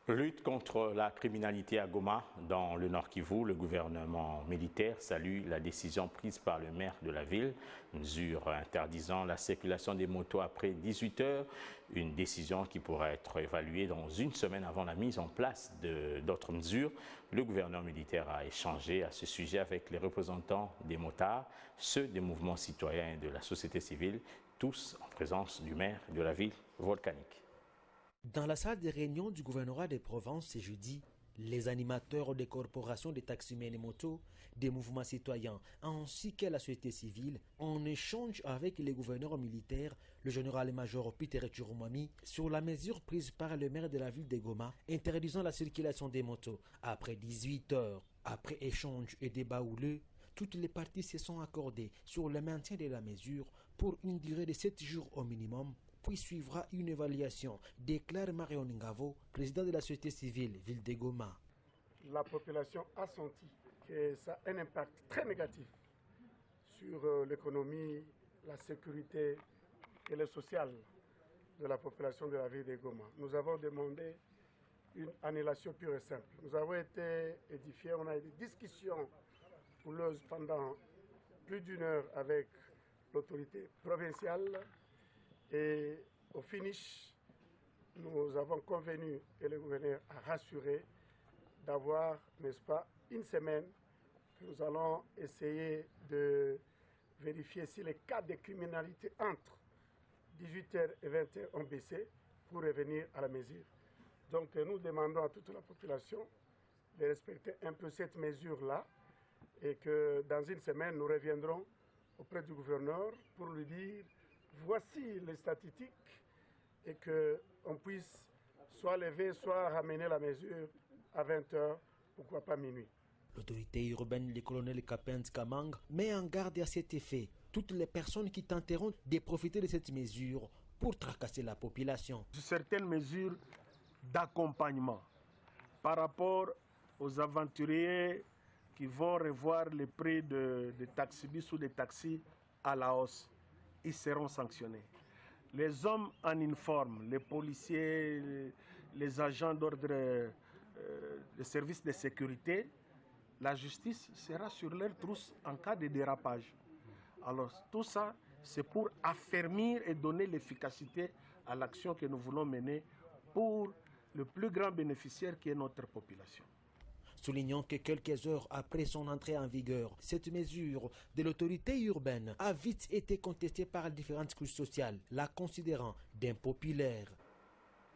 Lutte contre la criminalité à Goma, dans le Nord Kivu, le gouvernement militaire salue la décision prise par le maire de la ville, mesure interdisant la circulation des motos après 18 heures, une décision qui pourra être évaluée dans une semaine avant la mise en place d'autres mesures. Le gouverneur militaire a échangé à ce sujet avec les représentants des motards, ceux des mouvements citoyens et de la société civile, tous en présence du maire de la ville volcanique. Dans la salle des réunions du gouvernorat des provinces ce jeudi, les animateurs des corporations des taximens et motos, des mouvements citoyens ainsi que la société civile en échange avec les gouverneurs militaires, le général-major Peter Chirumwami, sur la mesure prise par le maire de la ville de Goma interdisant la circulation des motos après 18 heures. Après échange et débat houleux, toutes les parties se sont accordées sur le maintien de la mesure pour une durée de 7 jours au minimum. Puis suivra une évaluation, déclare Marion Ngavo, président de la société civile, ville de Goma. La population a senti que ça a un impact très négatif sur l'économie, la sécurité et le social de la population de la ville de Goma. Nous avons demandé une annulation pure et simple. Nous avons été édifiés, on a eu des discussions houleuses pendant plus d'une heure avec l'autorité provinciale. Et au finish, nous avons convenu, et le gouverneur a rassuré, d'avoir, n'est-ce pas, une semaine que nous allons essayer de vérifier si les cas de criminalité entre 18h et 20h ont baissé pour revenir à la mesure. Donc nous demandons à toute la population de respecter un peu cette mesure-là et que dans une semaine, nous reviendrons auprès du gouverneur pour lui dire voici les statistiques et qu'on puisse soit lever, soit ramener la mesure à 20h, pourquoi pas minuit. L'autorité urbaine, le colonel Kapens Kamang, met en garde à cet effet toutes les personnes qui tenteront de profiter de cette mesure pour tracasser la population. Certaines mesures d'accompagnement par rapport aux aventuriers qui vont revoir les prix de taxibus ou des taxis à la hausse. Ils seront sanctionnés. Les hommes en uniforme, les policiers, les agents d'ordre de services de sécurité, la justice sera sur leur trousse en cas de dérapage. Alors tout ça, c'est pour affermir et donner l'efficacité à l'action que nous voulons mener pour le plus grand bénéficiaire qui est notre population. Soulignons que quelques heures après son entrée en vigueur, cette mesure de l'autorité urbaine a vite été contestée par différentes couches sociales, la considérant d'impopulaire.